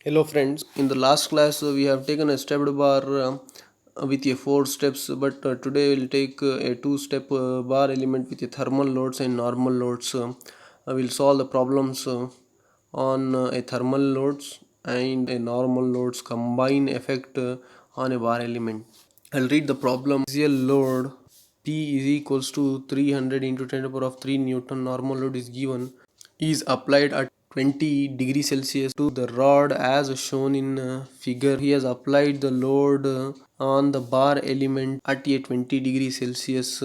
Hello friends, in the last class we have taken a stepped bar with a 4 steps, but today we'll take a 2 step bar element with a thermal loads and normal loads. We'll solve the problems on a thermal loads and a normal loads combine effect on a bar element. I'll read the problem. Axial load P is equals to 300 into 10 to the power of 3 Newton. Normal load is given, is applied at 20 degrees Celsius to the rod as shown in figure. He has applied the load on the bar element at a 20 degrees Celsius.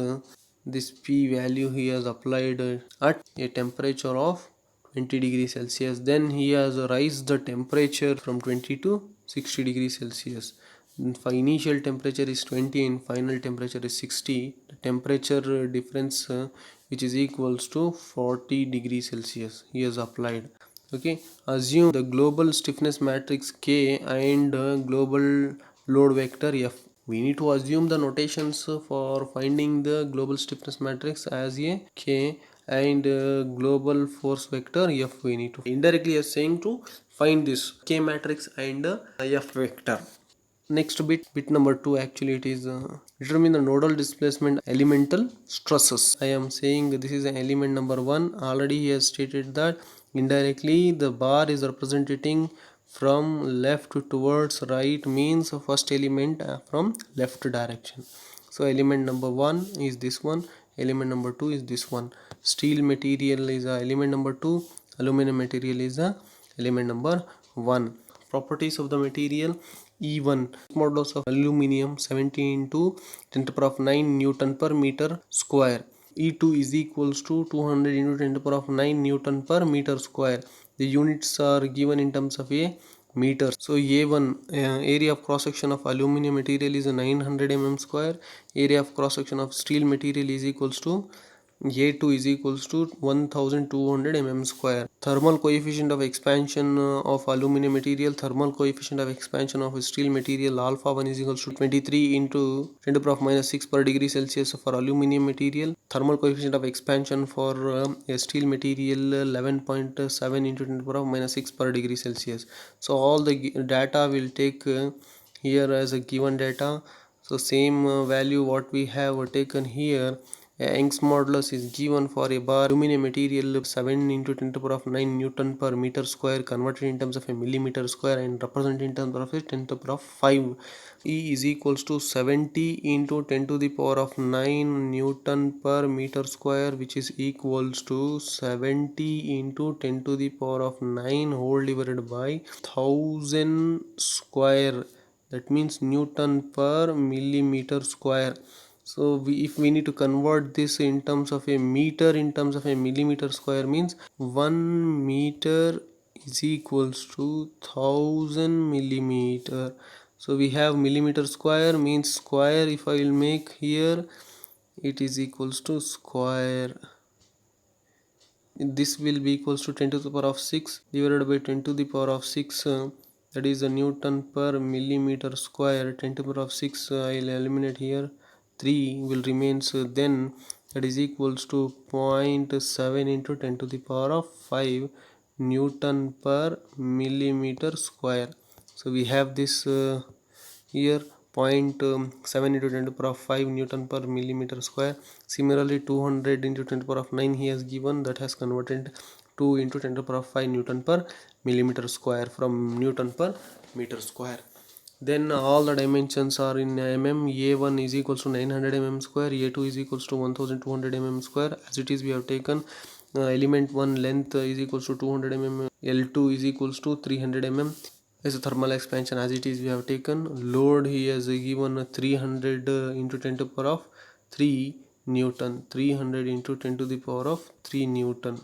This P value he has applied at a temperature of 20 degrees Celsius. Then he has raised the temperature from 20 to 60 degrees Celsius. Initial temperature is 20 and final temperature is 60. The temperature difference which is equals to 40 degrees Celsius he has applied. Okay, assume the global stiffness matrix K and global load vector F. We need to assume the notations for finding the global stiffness matrix as a K and global force vector F. We need to indirectly are saying to find this K matrix and F vector. Next bit number 2, actually it is determine the nodal displacement elemental stresses. I am saying this is an element number 1. Already he has stated that indirectly the bar is representing from left towards right, means first element from left direction. So element number 1 is this one, element number 2 is this one. Steel material is element number 2, aluminum material is element number 1. Properties of the material: E1 modulus of aluminium 70 into 10 to the power of 9 Newton per meter square. E2 is equals to 200 into 10 to the power of 9 Newton per meter square. The units are given in terms of a meter. So A1 area of cross section of aluminum material is 900 mm square. Area of cross section of steel material is equals to A2 is equals to 1200 mm square. Thermal coefficient of expansion of aluminum material, thermal coefficient of expansion of steel material alpha 1 is equals to 23 into 10 to the power of minus 6 per degree Celsius for aluminum material. Thermal coefficient of expansion for a steel material 11.7 into 10 to the power of minus 6 per degree Celsius. So all the data will take here as a given data. So same value what we have taken here. Young's modulus is given for a bar aluminum material 7 into 10 to the power of 9 Newton per meter square, converted in terms of a millimeter square and represented in terms of a 10 to the power of 5. E is equals to 70 into 10 to the power of 9 Newton per meter square, which is equals to 70 into 10 to the power of 9 whole divided by 1000 square. That means Newton per millimeter square. So if we need to convert this in terms of a meter, in terms of a millimeter square, means 1 meter is equals to 1000 millimeter. So we have millimeter square means square. If I will make here, it is equals to square. This will be equals to 10 to the power of 6 divided by 10 to the power of 6. That is a Newton per millimeter square. 10 to the power of 6 I will eliminate here. 3 will remains, then that is equals to 0.7 into 10 to the power of 5 Newton per millimeter square. So we have this here 0.7 into 10 to the power of 5 Newton per millimeter square. Similarly 200 into 10 to the power of 9 he has given, that has converted 2 into 10 to the power of 5 Newton per millimeter square from Newton per meter square. Then all the dimensions are in mm. A1 is equals to 900 mm square, A2 is equals to 1200 mm square. As it is, we have taken element 1 length is equals to 200 mm, L2 is equals to 300 mm. As a thermal expansion, as it is, we have taken load. He has given 300 into 10 to the power of 3 Newton, 300 into 10 to the power of 3 Newton,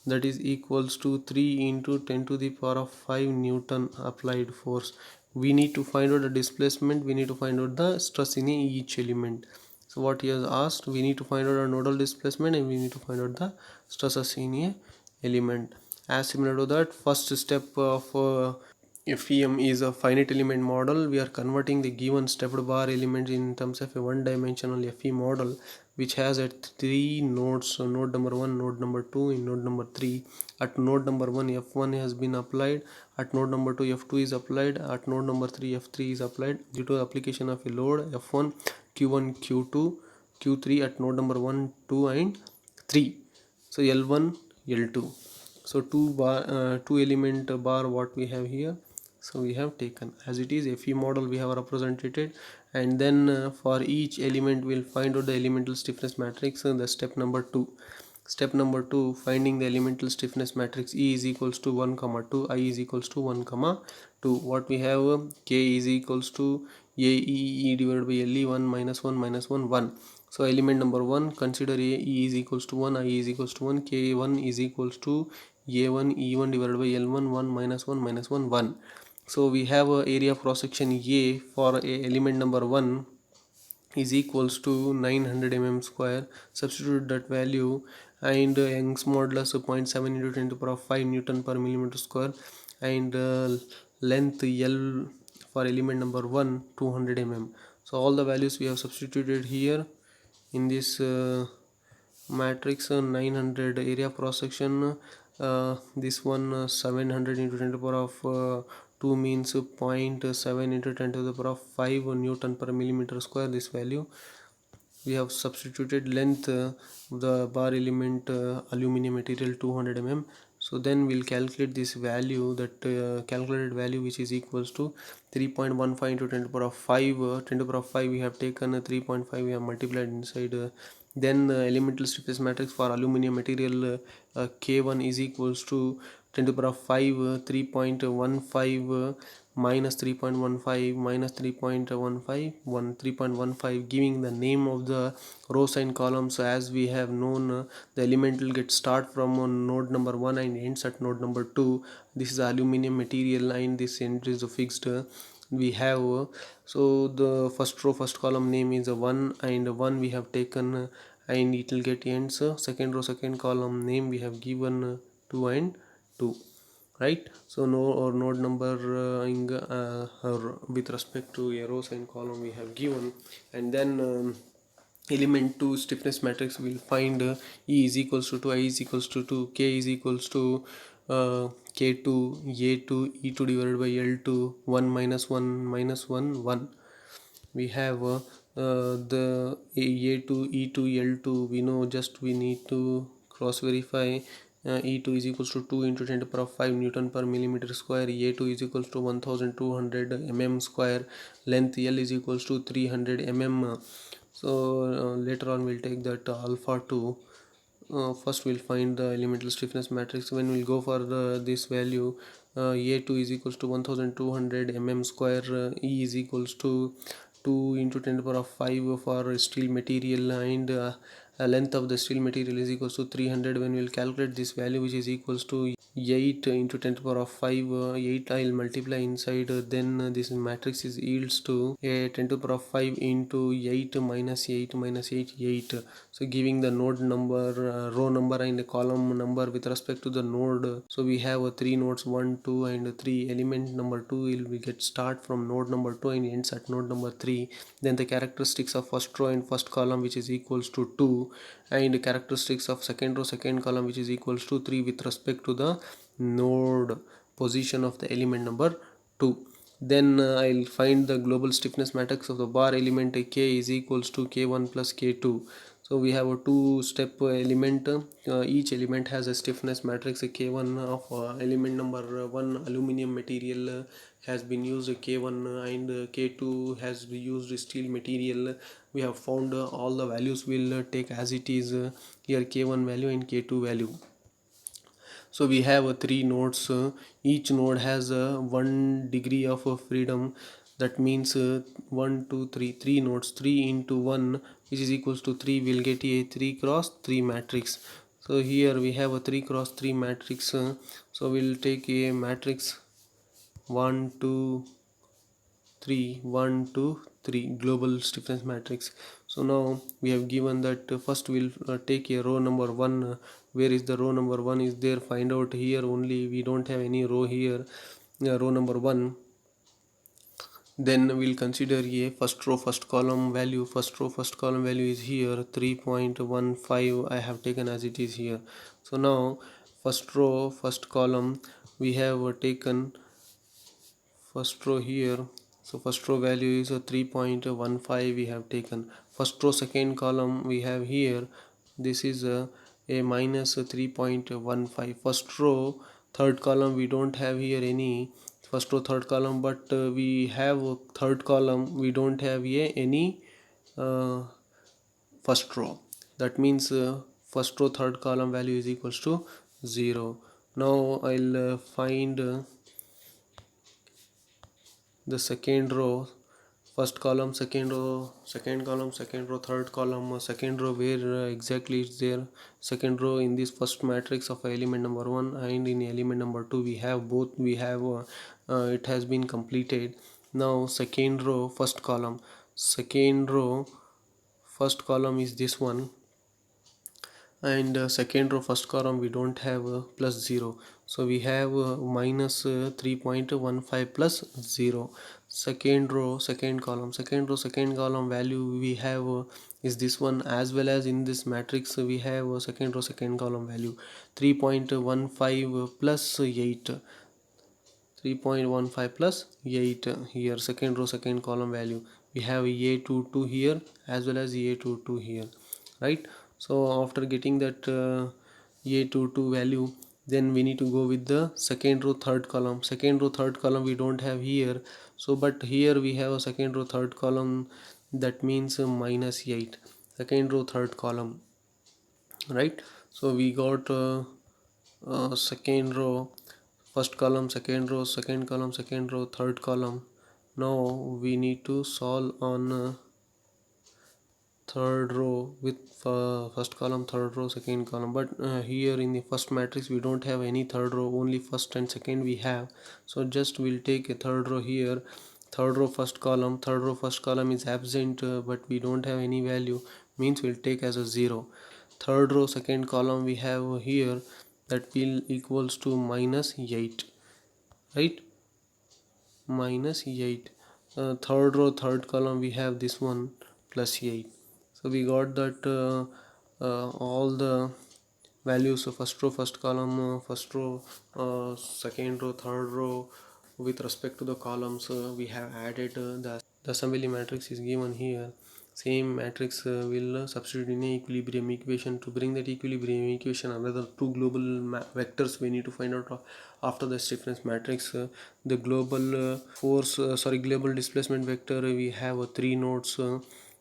that is equals to 3 into 10 to the power of 5 Newton applied force. We need to find out the displacement, we need to find out the stress in each element. So what he has asked, we need to find out a nodal displacement and we need to find out the stresses in a element. As similar to that, first step of FEM is a finite element model. We are converting the given stepped bar element in terms of a one-dimensional FE model, which has at 3 nodes. So node number 1, node number 2, and node number 3. At node number 1 F1 has been applied, at node number 2 F2 is applied, at node number 3 F3 is applied due to application of a load F1, Q1, Q2, Q3 at node number 1, 2 and 3. So L1, L2. So two element bar what we have here. So we have taken as it is FE model we have represented, and then for each element we'll find out the elemental stiffness matrix. The step number 2. Step number 2, finding the elemental stiffness matrix. E is equals to 1 comma 2, I is equals to 1 comma 2. What we have, K is equals to AE divided by LE 1 minus 1 minus 1 1. So element number 1, consider E is equals to 1, I is equals to 1, K1 is equals to A1 E1 divided by L1 1 minus 1 minus 1 1. So we have a area of cross section A for a element number 1 is equals to 900 mm square. Substitute that value, and Young's modulus 0.7 into 10 to the power of 5 Newton per millimeter square, and length L for element number 1 200 mm. So all the values we have substituted here in this matrix. 900 area cross section, this one 700 into 10 to the power of 2 means 0.7 into 10 to the power of 5 Newton per millimeter square. This value we have substituted. Length the bar element aluminum material 200 mm. So then we'll calculate this value, that calculated value, which is equals to 3.15 into 10 to the power of 5. 10 to the power of 5 we have taken 3.5 we have multiplied inside. Then the elemental stiffness matrix for aluminum material K1 is equals to 10 to the power of 5 3.15 minus 3.15 minus 3.15 3.15, giving the name of the row sign columns. As we have known, the element will get start from node number 1 and ends at node number 2. This is aluminum material and this end is fixed. We have so the first row first column name is 1 and 1 we have taken, and it will get ends. Second row second column name we have given 2 and 2, right? So no or node number with respect to a row sign column we have given, and then element 2 stiffness matrix will find E is equals to 2, I is equals to 2, K is equals to K2 A2 E2 divided by L2 1 minus 1 minus 1 1. We have the A2 E2 L2, we know, just we need to cross verify. E2 is equals to 2 into 10 to the power of 5 Newton per millimeter square. A2 is equals to 1200 mm square. Length L is equals to 300 mm. So later on we'll take that alpha 2. First we'll find the elemental stiffness matrix. When we'll go for this value, A2 is equals to 1200 mm square. E is equals to 2 into 10 to the power of 5 for steel material, and length of the steel material is equals to 300. When we'll calculate this value, which is equals to 8 into 10 to the power of 5, 8 I'll multiply inside, then this matrix is yields to 10 to the power of 5 into 8 minus 8 minus 8 8. So giving the node number, row number and column number with respect to the node. So we have 3 nodes 1 2 and 3. Element number 2 will get start from node number 2 and ends at node number 3. Then the characteristics of first row and first column, which is equals to 2, and characteristics of second row second column, which is equals to 3 with respect to the node position of the element number 2. Then I'll find the global stiffness matrix of the bar element. K is equals to K1 plus K2. So we have a two step element. Each element has a stiffness matrix. K1 of element number 1 aluminum material has been used K1, and K2 has been used steel material. We have found all the values will take as it is here, K1 value and K2 value. So we have three nodes. Each node has 1 degree of freedom. That means 1 2 3 3 nodes. 3 into 1, which is equals to 3, will get a 3 cross 3 matrix. So here we have a 3 cross 3 matrix. So we'll take a matrix 1 2 3 1 2 3 global stiffness matrix. So now we have given that first we'll take a row number 1. Where is the row number 1 is there? Find out here only. We don't have any row here. Row number 1. Then we'll consider a first row first column value. First row first column value is here 3.15. I have taken as it is here. So now first row, first column, we have taken first row here. So first row value is a 3.15 we have taken. First row second column we have here, this is a minus 3.15. First row third column we don't have here any first row third column, but we have a third column, we don't have here any uh, first row. That means first row third column value is equals to 0. Now I'll find the second row, first column, second row, second column, second row, third column, second row, where exactly is there second row in this first matrix of element number 1 and in element number 2 we have both, we have it has been completed. Now second row first column, second row first column is this one, and second row first column we don't have plus 0, so we have minus 3.15 plus 0. Second row second column, second row second column value we have is this one, as well as in this matrix we have second row second column value 3.15 plus 8, 3.15 plus 8 here, second row second column value we have A22 here as well as A22 here, right? So after getting that A22 value, then we need to go with the second row third column. Second row third column we don't have here, so but here we have a second row third column, that means minus 8, second row third column, right? So we got second row first column, second row second column, second row third column. Now we need to solve on third row with first column, third row, second column, but here in the first matrix we don't have any third row, only first and second we have. So just we'll take a third row here, third row first column, third row first column is absent, but we don't have any value, means we'll take as a 0. Third row second column we have here, that will equals to minus 8, right? Minus 8. Third row third column we have this one plus 8. So we got that all the values of first row first column, first row second row third row with respect to the columns we have added. The assembly matrix is given here. Same matrix will substitute in a equilibrium equation. To bring that equilibrium equation, another two global vectors we need to find out after the stiffness matrix. The global global displacement vector, we have three nodes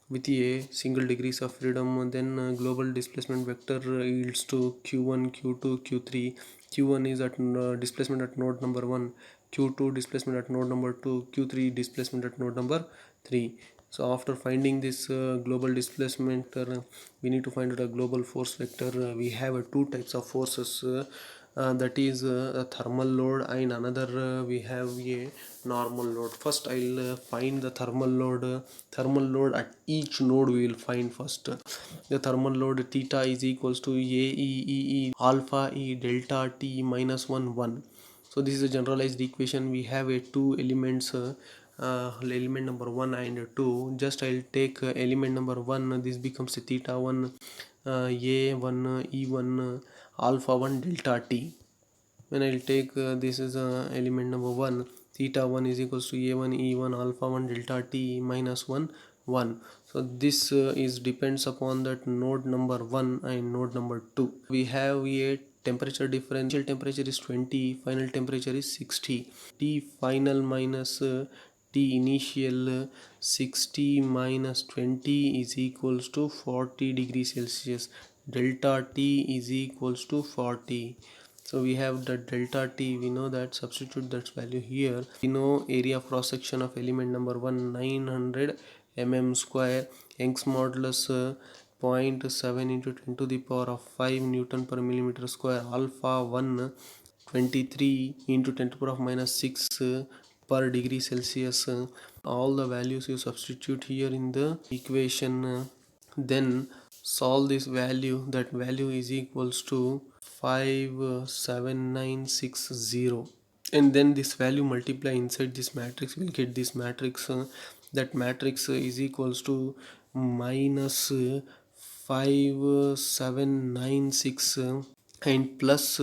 with a single degrees of freedom. Then global displacement vector yields to q1, q2, q3. q1 is at displacement at node number 1, q2 displacement at node number 2, q3 displacement at node number 3. So after finding this global displacement vector, we need to find out a global force vector. We have two types of forces, that is a thermal load, and another we have a normal load. First I'll find the thermal load. Thermal load at each node we will find first. The thermal load theta is equals to AE alpha E delta T minus 1 1. So this is a generalized equation. We have a two elements, element number 1 and 2. Just I'll take element number 1, this becomes a theta 1 A1 E1 alpha 1 delta T. When I'll take this is element number 1, theta 1 is equals to A1 E1 alpha 1 delta T minus 1 1. So this is depends upon that node number 1 and node number 2. We have a temperature difference. Initial temperature is 20, final temperature is 60. T final minus T initial, 60 minus 20 is equals to 40 degrees Celsius. Delta T is equals to 40. So we have the delta T, we know that, substitute that value here. We know area of cross section of element number 1, 900 mm square. Young's modulus 0.7 into 10 to the power of 5 Newton per millimeter square. Alpha 1 23 into 10 to the power of minus 6 per degree Celsius. All the values you substitute here in the equation, then solve this value. That value is equals to 57960, and then this value multiply inside this matrix, we'll get this matrix. That matrix is equals to minus 5796 and plus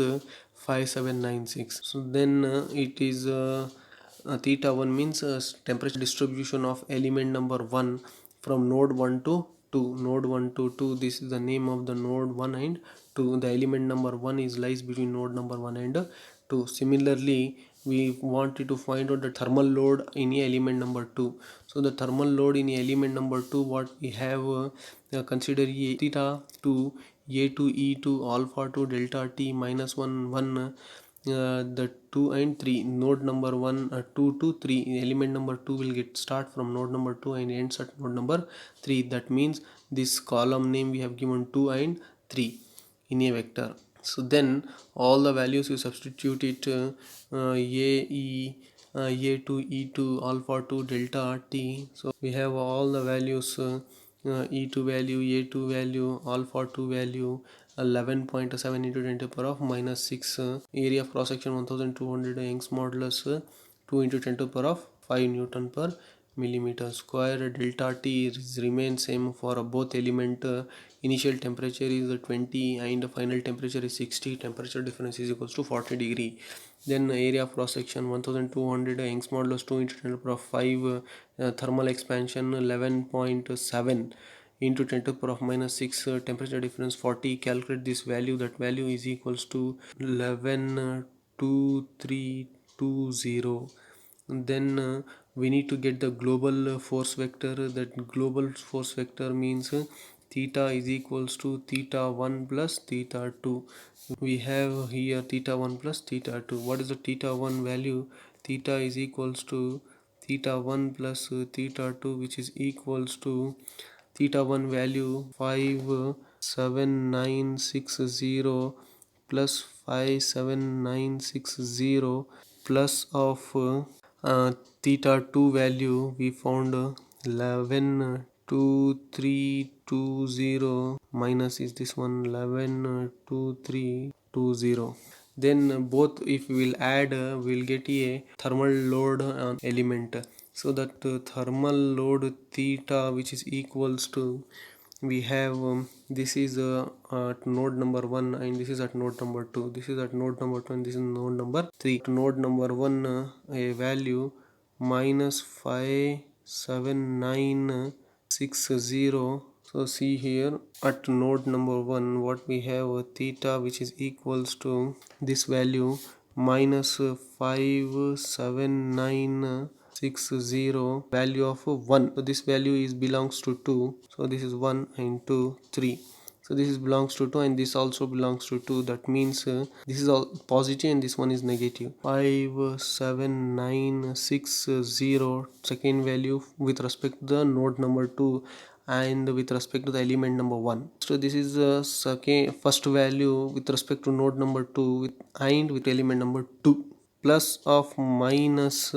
5796. So then it is theta 1 means temperature distribution of element number 1 from node 1 to 2. Node 1 to 2, this is the name of the node 1 and 2. The element number 1 is lies between node number 1 and 2. Similarly, we wanted to find out the thermal load in element number 2. So the thermal load in element number 2, what we have consider theta 2 a2 e2 alpha 2 delta t minus 1 1 the 2 and 3 node number 1 2 to 3. Element number 2 will get start from node number 2 and ends at node number 3. That means this column name we have given 2 and 3 in a vector. So then all the values you substitute it a2 e2 alpha 2 delta t. So we have all the values e2 value, a2 value, alpha 2 value, 11.7 into 10 to the power of minus 6, area of cross section 1200 Young's modulus 2 into 10 to the power of 5 Newton per millimeter square. Delta T remains same for both element. Initial temperature is 20 and final temperature is 60. Temperature difference is equals to 40 degree. Then area of cross section 1200 Young's modulus 2 into 10 to the power of 5, thermal expansion 11.7 into 10 to the power of minus 6, temperature difference 40. Calculate this value. That value is equals to 112320. Then we need to get the global force vector. That global force vector means theta is equals to theta 1 plus theta 2. We have here theta 1 plus theta 2. What is the theta 1 value? Theta is equals to theta 1 plus theta 2, which is equals to theta 1 value 57960 plus 57960 plus of theta 2 value we found 112320 minus is this one 112320. Then both if we will add we'll get a thermal load on element. So that thermal load theta, which is equals to, we have this is at node number 1 and this is at node number 2. This is at node number 2 and this is node number 3. At node number 1 a value minus 57960. So see here at node number 1 what we have theta, which is equals to this value minus 57960 value of 1. So this value is belongs to 2. So this is 1 and 2 3. So this is belongs to 2 and this also belongs to 2. That means this is all positive and this one is negative. 57960 second value with respect to the node number 2 and with respect to the element number 1. So this is the first value with respect to node number 2 and with element number 2 plus of minus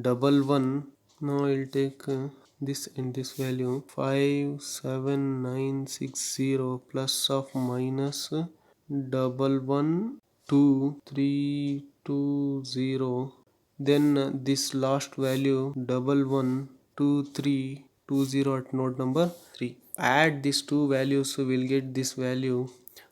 double 1. Now I'll take this and this value 57960 plus of minus double 1 2320. Then this last value double 12320 at node number 3. Add these two values, so we'll get this value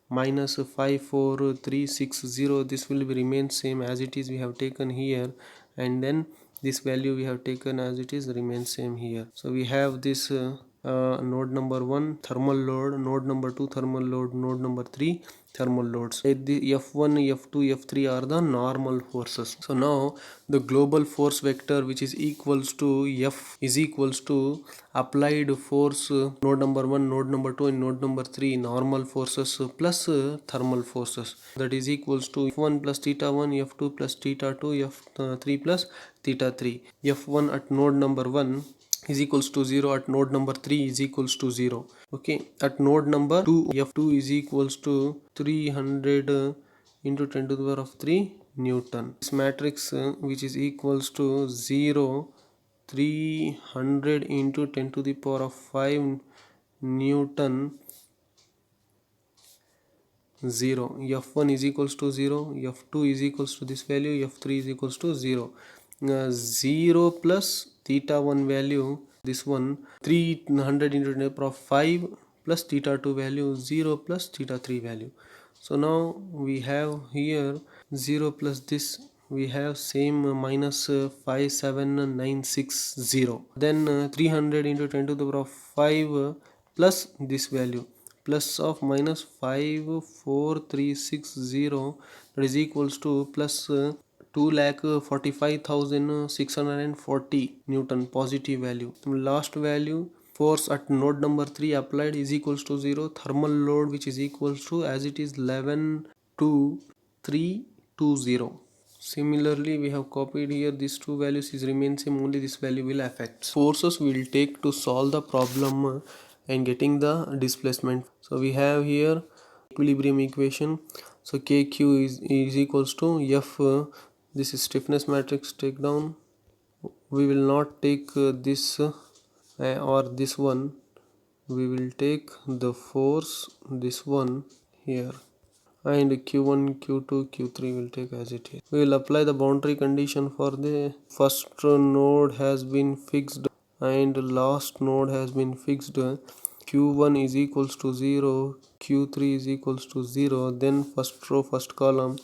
minus 54360. This will be remain same as it is we have taken here, and then this value we have taken as it is remains same here. So we have this node number 1 thermal load, node number 2 thermal load, node number 3 thermal loads. The F1, F2, F3 are the normal forces. So now the global force vector, which is equals to F, is equals to applied force node number 1, node number 2 and node number 3 normal forces plus thermal forces. That is equals to F1 plus theta 1, F2 plus theta 2, F3 plus theta 3. F1 at node number 1 is equals to 0, at node number 3 is equals to 0. Okay, at node number 2 F2 is equals to 300 into 10 to the power of 3 Newton. This matrix which is equals to 0, 300 into 10 to the power of 5 Newton, 0. F1 is equals to 0, F2 is equals to this value, F3 is equals to 0. 0 plus theta 1 value, this one 300 into 10 to the power of 5 plus theta 2 value, 0 plus theta 3 value. So now we have here 0 plus this, we have same minus 57960. Then 300 into 10 to the power of 5 plus this value, plus of minus 54360, that is equals to plus 2,45,640 Newton positive value. Last value, force at node number 3 applied is equals to 0. Thermal load which is equals to, as it is, 11,2320. Similarly, we have copied here these two values is remain same, only this value will affect. Forces we will take to solve the problem and getting the displacement. So we have here equilibrium equation. So KQ is equals to F, this is stiffness matrix, take down. We will not take this or this one, we will take the force, this one here, and Q1, Q2, Q3 will take as it is. We will apply the boundary condition for the first node has been fixed and last node has been fixed. Q1 is equals to 0, Q3 is equals to 0, then first row first column,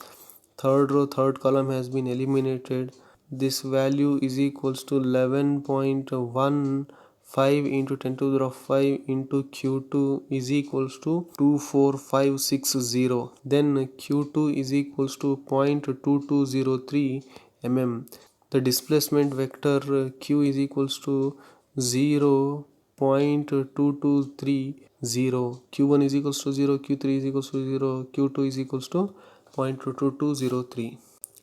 third row third column has been eliminated. This value is equals to 11.15 into 10 to the power of 5 into Q2 is equals to 24560. Then Q2 is equals to 0.2203 mm. The displacement vector Q is equals to 0.2230. Q1 is equals to 0, Q3 is equals to 0, Q2 is equals to 0.2203.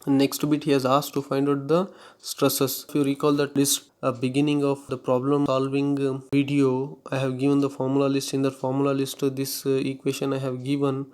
Next bit, he has asked to find out the stresses. If you recall that list beginning of the problem solving video, I have given the formula list. In the formula list, this equation I have given.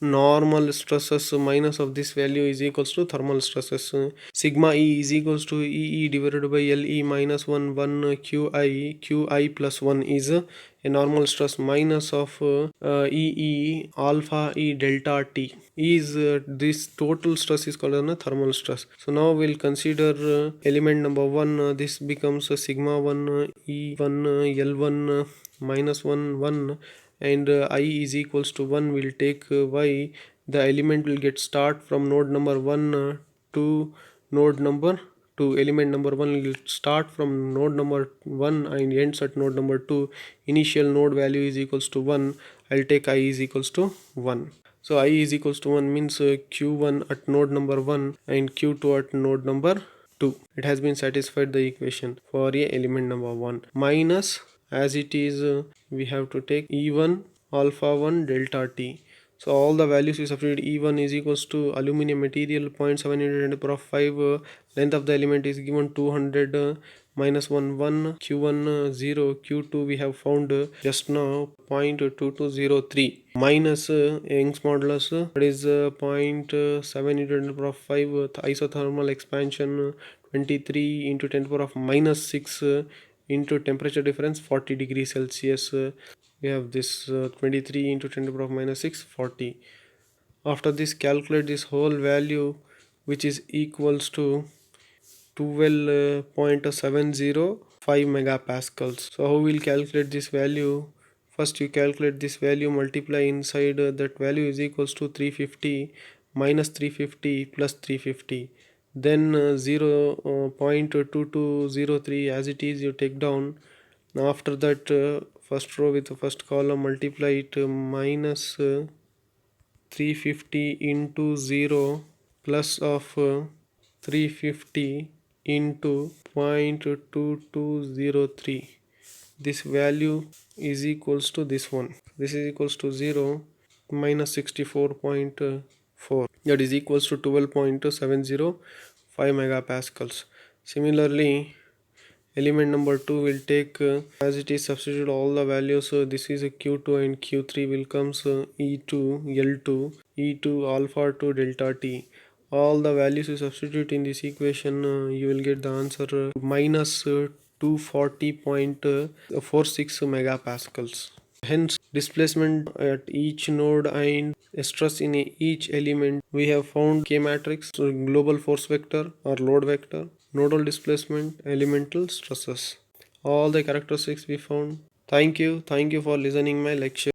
Normal stresses minus of this value is equals to thermal stresses. Sigma E is equals to EE divided by LE minus 1 QI plus 1 is a normal stress, minus of EE alpha E delta T is this total stress is called as thermal stress. So now we'll consider element number 1. This becomes sigma 1 E1 L1 minus 1 and I is equals to 1. Will take Y. The element will get start from node number 1 to node number 2. Element number 1 will start from node number 1 and ends at node number 2. Initial node value is equals to 1. I'll take I is equals to 1. So I is equals to 1 means Q1 at node number 1 and Q2 at node number 2. It has been satisfied the equation for a element number 1. Minus, as it is, we have to take E1 alpha 1 delta T. So all the values we substitute. E1 is equals to aluminum material 0.7 into 10 to the power of 5. Length of the element is given 200 minus 1 Q1 0, Q2 we have found just now 0.2203 minus Young's modulus, that is 0.7 into 10 to the power of 5. Isothermal expansion 23 into 10 to the power of minus 6 into temperature difference 40 degrees Celsius. We have this 23 into 10 to the power of minus 6, 40. After this, calculate this whole value, which is equals to 12.705 megapascals. So how we will calculate this value? First you calculate this value, multiply inside that value is equals to 350 minus 350 plus 350. Then 0.2203 as it is you take down. After that first row with the first column multiply it, minus 350 into 0 plus of 350 into 0.2203. This value is equals to this one. This is equals to 0 minus 64.4. That is equals to 12.705 megapascals. Similarly, element number 2 will take as it is, substitute all the values. So this is a Q2 and Q3 will comes E2 L2 E2 alpha 2 delta T. All the values you substitute in this equation, you will get the answer minus 240.46 megapascals. Hence displacement at each node and stress in each element. We have found K matrix, so global force vector or load vector, nodal displacement, elemental stresses. All the characteristics we found. Thank you for listening my lecture.